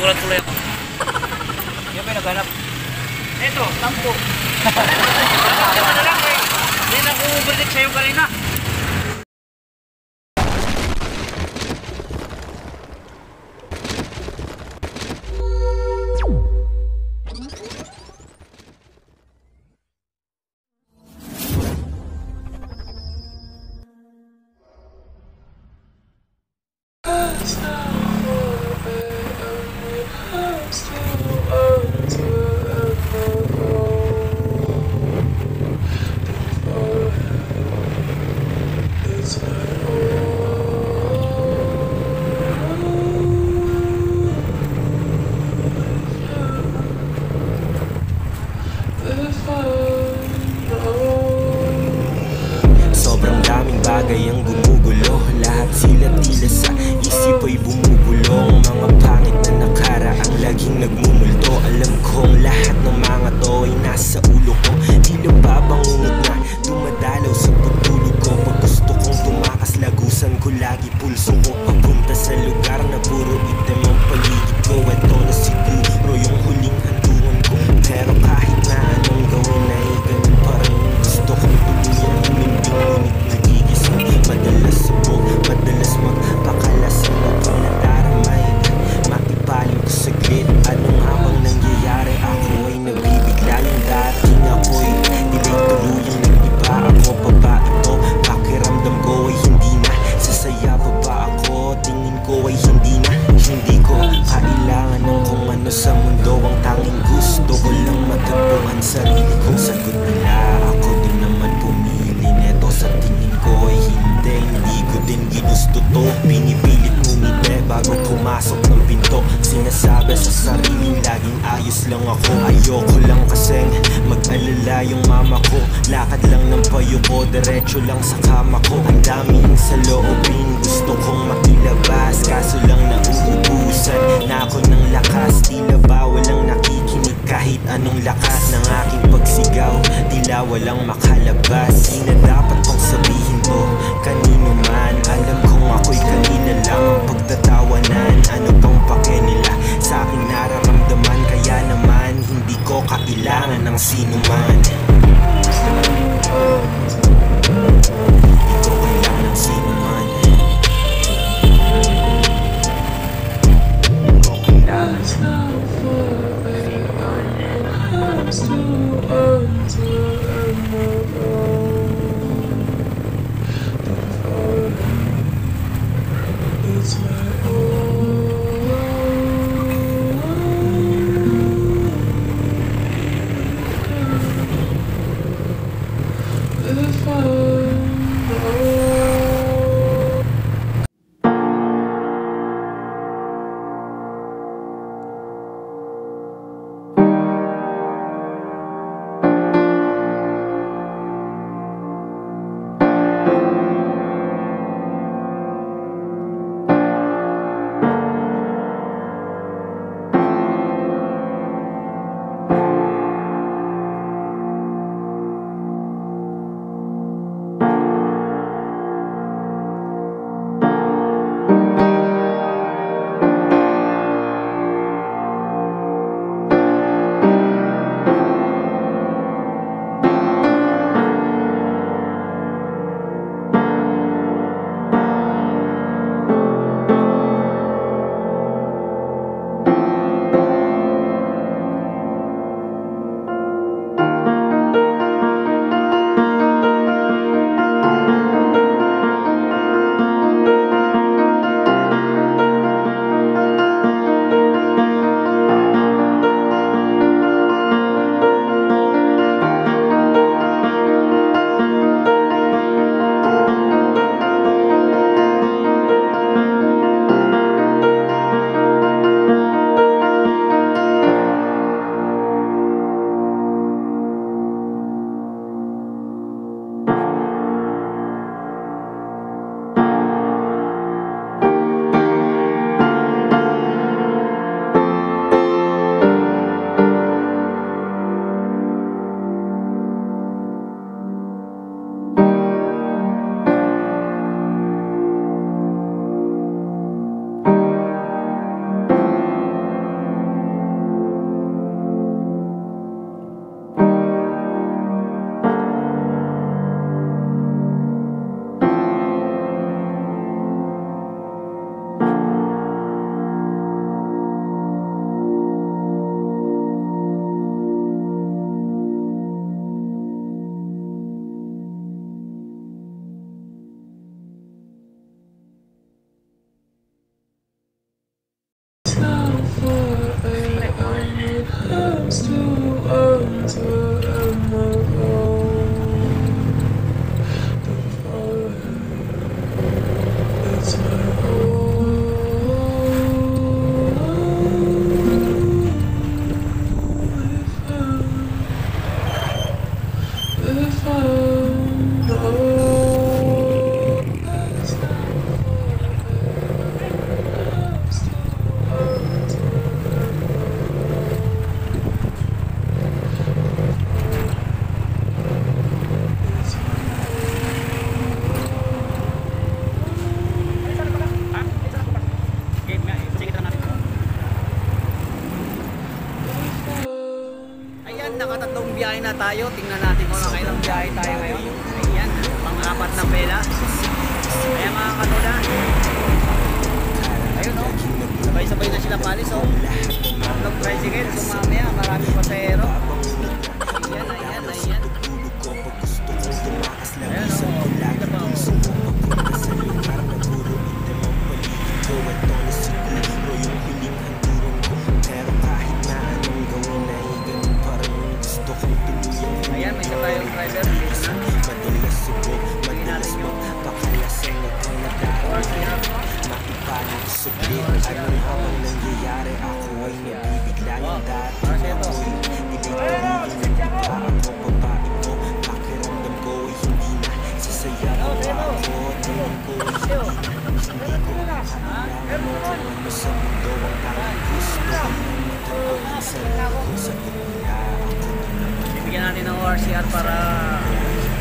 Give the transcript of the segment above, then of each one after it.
nagulat tuloy ako. Yan ba yung naghanap? Ito, tampo. Ito na lang eh. Hindi na ako overtake sa'yo kanina. Sobrang daming bagay ang gumugulo. Lahat sila tila sa isip ay bumubulong. Mga pangit na nakaraang laging nagmumulto. Alam kong lahat ng mga to ay nasa ulo ko. Tila babangungot na dumadalaw sa pagtulog ko. Pag gusto kong tumakas, lagusan ko lagi pulso ko. Papunta sa lugar na puro itim ang paligid ko. Ito na siguro yung huling hantungan ko. Pero kahit na anong gawin ay ganun pa rin gusto kong tuluyang huminding. Ngunit nagigising, madalas subok, madalas magpakalasan ako nadaramay. Makipalim ko saglit, anong habang nangyayari? Ako ay nabibigla yung dating ako'y dilay tuluyang nag-iba. Ako pa ba ito? Pakiramdam ko ay hindi na sasaya pa ba ako? Tingin ko ay hindi na, hindi ko kailangan ng kung ano sa mundo. Ang tanging gusto ko lang matagpuan sarili kong sagot nila. Ako din naman pumili neto, sa tingin ko ay hindi ko din ginusto to. Pinipilit ngumiti bago pumasok ng pinto. Sinasabi sa sariling laging ayos lang ako. Ayoko lang kasing mag-alala yung mama ko. Lakad lang ng payo ko, diretso lang sa kama ko. Ang daming sa loobin, gusto kong makilabas. Kaso lang nauubusan na ako ng lakas. Tila ba walang nakikinig kahit anong lakas ng aking pagsigaw. Tila walang makalabas. Di na dapat pang sabihin to kanino man. Alam kong ako'y kanina lang ang pagtatawanan. Ano bang pake nila sa aking nararamdaman? Kaya naman hindi ko kailangan ng sino man. Hindi ko kailangan ng sino man. Hindi ko kailangan ng sino man. It's my own. If I know. muna tayo. Tingnan natin kung nakailang biyahe tayo ngayon. Ayan, pang-apat na pela. Ayan mga katoda. Ayun o, sabay-sabay na sila palis o. Tatlong tricycle, so mamaya maraming pasahero. Ayan, ayan, ayan. Ayan o, dito pa o. Ayan, may isa tayong driver. Dito na. Lagyan natin yung Anong habang nangyayari ako ay nabibigla ng dati ako'y nilituloy na kita ako babae ko. Pakiramdam ko ay hindi na sasayaw pa ako. Tingin ko ay hindi ko makakailangan ano sa mundo ang tanging gusto ko lang matagpuan sa sarili sa kumula ako naman. bibigyan natin ng ORCR para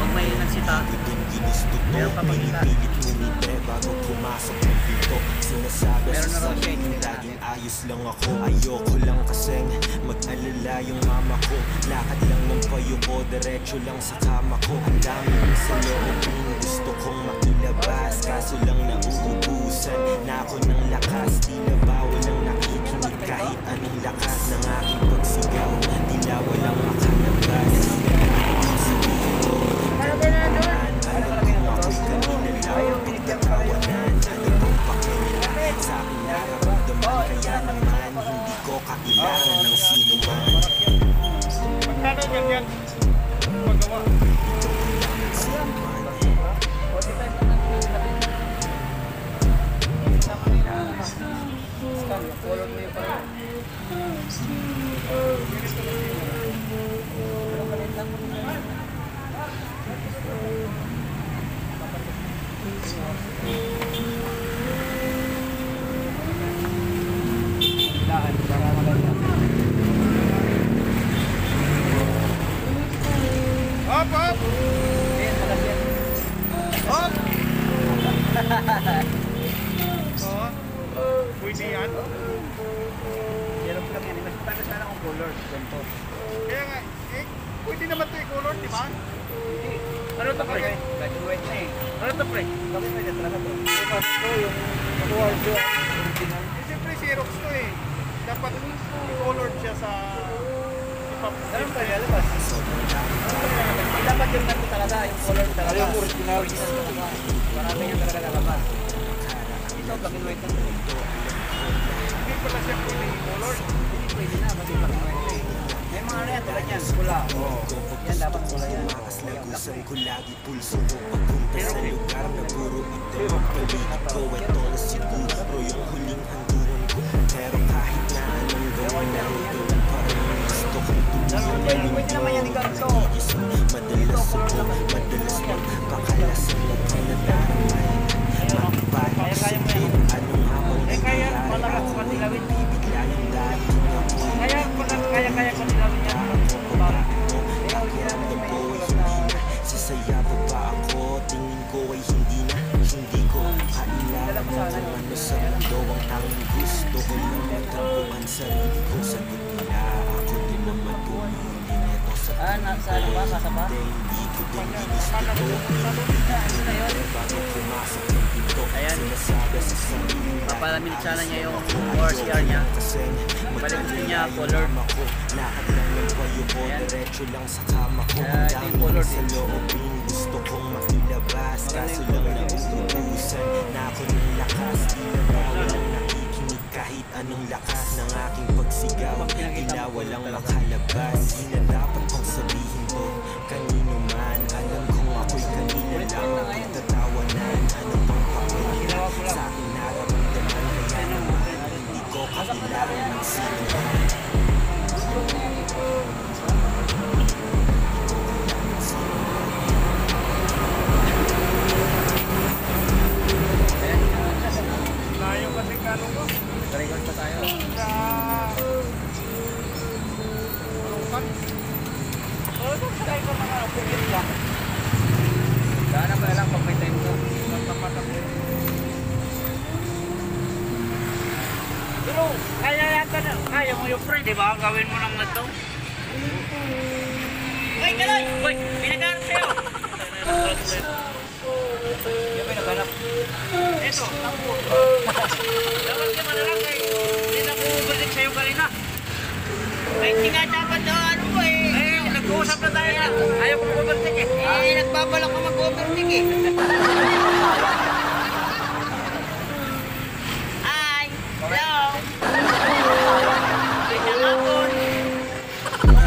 pag may nagsita. Meron pa pagkita. Bago pumasok ng pinto, sinasabi Meron na sa raw siya sarili yung laging ayos lang ako. Ayoko lang kasing mag-alala yung mama ko. Lakad lang ng payo ko, diretso lang sa kama ko. Ang dami ng sa loobin, gusto kong makilabas. Kaso lang nauubusan na ako ng lakas. Tila ba walang nakikinig kahit anong lakas ng aking pagsigaw. Tila walang makalabas. Sabihin ko, kaninaman, alam kong ako'y kanina lang. Pagkatawanan, ano bang pakialam sa aking nararamdaman? Kaya naman, hindi ko kailangan ng sino man. Magkano ganyan? Magawa. Sino man. Color mo yung parang. Lahat para maganda. Hop, hop! Ayan, malagyan. Hop! Pwede yan. Yellow lang yan. Mas tagas na lang ang color. Ganito. Kaya nga, pwede naman ito i-color, di ba? Ano to pre? Graduate na eh. Ano to pre? Bakit na dyan talaga to? Ito yung makuha siya. Original. Siyempre, Xerox to eh. Dapat i-color siya sa ipap. Ganun pa rin, alabas. Dapat yung ganito talaga, yung color talaga. Yung original. Original talaga. Marami yung talaga lalabas. Ito, black and white lang. Hindi pala siya pwede i-color. Hindi pwede na, kasi black and white eh. May mga ano yan, tulad yan, pula. Yan, dapat pula yan. Lagusan ko lagi pulso ko papunta sa lugar na puro ito ang paligid ko. Ito na siguro yung huling handuran ko. Pero kahit na anong gawin na ito parang gusto kong tuloy. Pwede naman yan yung ganito. Madalas ako, madalas magpakalasan na kang nadaramay. Makibalik sa akin, anong habang nangyayari ako ay bibigla yung dati ako. Kaya ko nilawin yan. Pakiramdam ko ay hindi na sasaya pa ba ako? Tingin ko ay hindi na, hindi ko kailangan mo kung ano sa mundo. Ang tanging gusto ko lang matagpuan sarili ko. Sagot nila, ako din naman pumili neto sa Saan ba? Kasa ba? hindi ko din ginusto to. Bago pumasok ng pinto, sinasabi sa sarili Papalamin sana niya yung ORCR niya. Balik niya color. Lahat lang ng payo ko, diretso lang sa kama ko. Ito yung color sa loobin, gusto kong makilabas. Kaso lang nauubusan na ako ng lakas. Tila ba walang nakikinig kahit anong lakas ng aking pagsigaw. Tila walang makalabas. Di na dapat kong sabihin to kanino man. Alam kong ako'y kanina lang. Pagtatawanan, ano bang pakialam sa aking nararamdaman? Kaya naman, hindi ko kailangan ng sino man. Layo kasi gano'n ko. Record pa tayo. Sa... Malukan. Sakay ko mga pugit lang. Daan pa lang pag may time ko. Pero kaya yata na, kaya mo yung pre, di ba? Gawin mo lang na to. Ay, Kaloy! Uy, pinaghanap sa'yo! Yung pinaghanap. Eto, tampo. Dapat ka manalang eh. Hindi na ko-overtake sa'yo kanina. Ay, hindi nga dapat ano mo eh. Ay, nag-uusap na tayo na. Ayaw ko mag-overtake eh. Eh, nagbabalak ka mag-overtake eh. Hi! Hello! Ay, nangapon.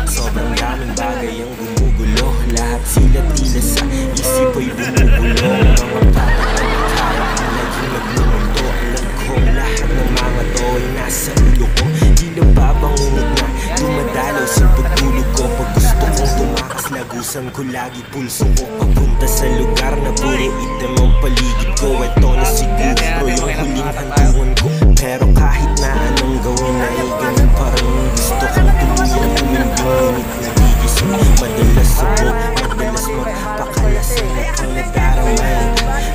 Sobrang daming bagay ang gumugulo. Lahat sila tila sa isip ay bumubulong. Mga bagay na kaya ang naging nagmumulto. Alam kong lahat ng mga to ay nasa ulo ko. Tila babangungot na dumadalaw sa pagtulog ko. Pag gusto kong tumakas, lagusan ko lagi pulso ko. Papunta sa lugar na puro itim ang paligid ko. Ito na siguro yung huling hantungan ko. Pero kahit na anong gawin ay ganun pa rin. Gusto kong tuluyan tumimbing, ngunit nagigising. Madalas sabog, madalas magpakalasan akong nadaramay.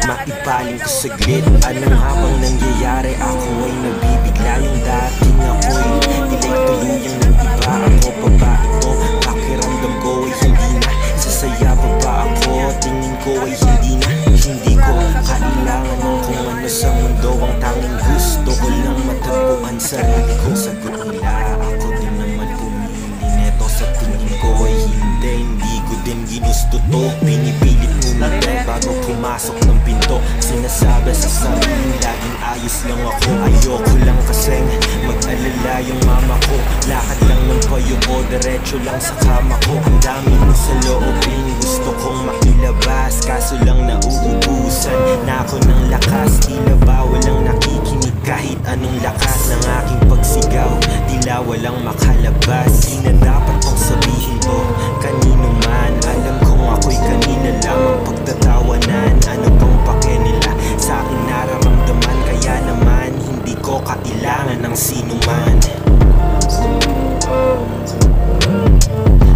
Maipaling ko saglit, anong habang nangyayari? Ako ay nabibigla, yung dating ako'y nila'y tuluyang nag-iba. Ako pa ba ito? Pakiramdam ko ay hindi na. Sasaya pa ba ako? Tingin ko ay hindi na. Hindi ko kailangan ng kung ano sa mundo. Ang tanging gusto ko lang matagpuan sarili ko. Sagot nila, ako din naman pumili neto. Sa tingin ko ay hindi ko din ginusto to. Pinipilit ngumintay bago pumasok ng pinto. Sinasabi sa sarili laging ayos lang ako. Ayoko lang kasing mag-alala yung mama ko. Lakad lang ng payo ko, diretso lang sa kama ko. Ang dami mo sa loobin, gusto kong makilabas. Kaso lang nauubusan na ako ng lakas. Tila ba walang nakikinig kahit anong lakas ng aking pagsigaw. Tila walang makalabas. Di na dapat pang sabihin to kanino man. Alam kong ako'y kanila lamang pagtatawanan. Ano bang pake nila sa aking nararamdaman? Kaya naman hindi ko kailangan ng sino man.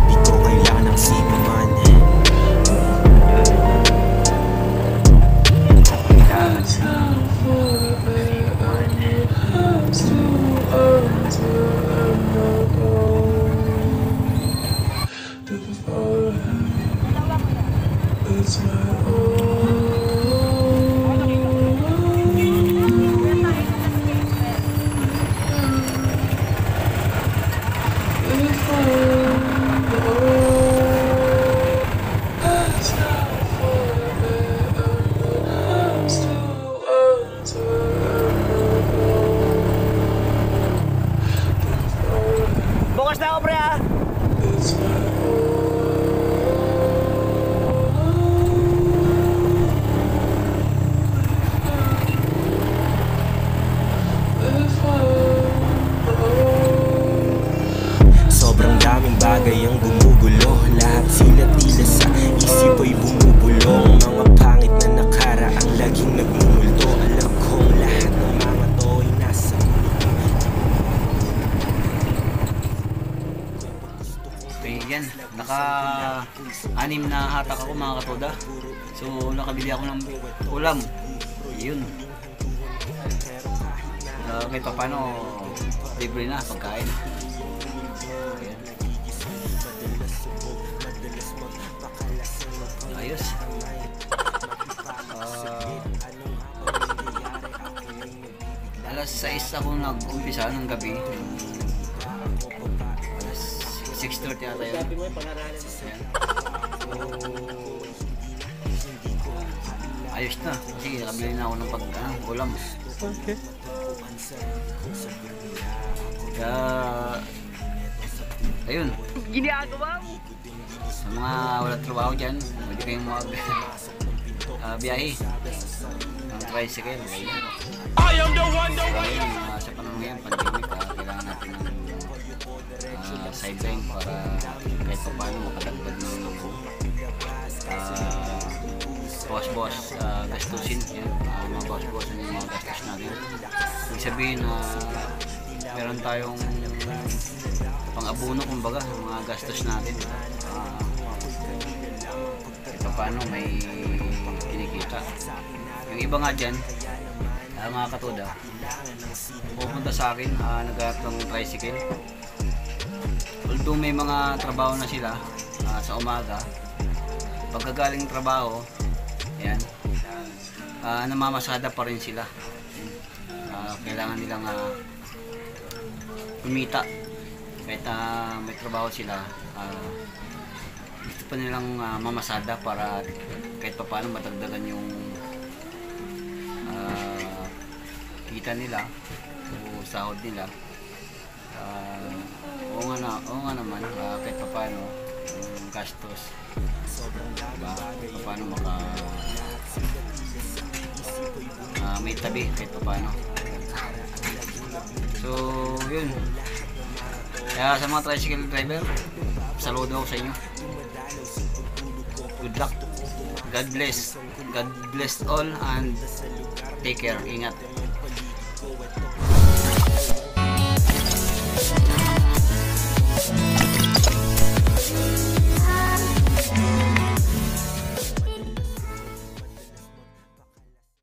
Di ko kailangan ng sino man. Bukas na ako, pre, ha? Sobrang daming bagay ang gumugulo. Lahat sila tila sa isip ay bumubulong. Mga pangit na nakaraang laging nagmumulto. Alam kong lahat ng mga to ay nasa ulo ko. Okay, yan. Naka-anim na hatak ako, mga katoda. So, nakabili ako ng ulam. Yun. Kahit pa paano, libre na pagkain. Ayan. Ayos. Alas 6 ako nag-umpisa ng gabi. Alas 6:30 ata yun. Ayan. So, ayos na. Kasi nakabili na ako ng ulam. Okay. Kaya, ayun. Ginagawa mo! Sa mga walang trabaho dyan, pwede kayong biyahe ng tricycle. I am the one, the one. Ayun, sa panahon ngayon, pandemic, kailangan natin ng sideline para kahit pa paano makadagdag ng boss gastusin. Yan, mga boss yung mga gastos natin. Ibig sabihin na meron tayong pang-abuno, kumbaga, mga gastos natin. Paano may kinikita. Yung iba nga dyan, mga katoda, pupunta sa akin, naghahanap ng tricycle. although may mga trabaho na sila sa umaga, pagkagaling trabaho, ayan, namamasada pa rin sila. Kailangan nilang kumita kahit may trabaho sila, gusto pa nilang mamasada para kahit pa paano matagdagan yung kita nila o sahod nila. Oo nga naman, kahit pa paano yung gastos, kahit pa paano may tabi kahit pa paano. So yun, kaya sa mga tricycle driver, saludo ako sa inyo. Good luck, God bless all, and take care, ingat.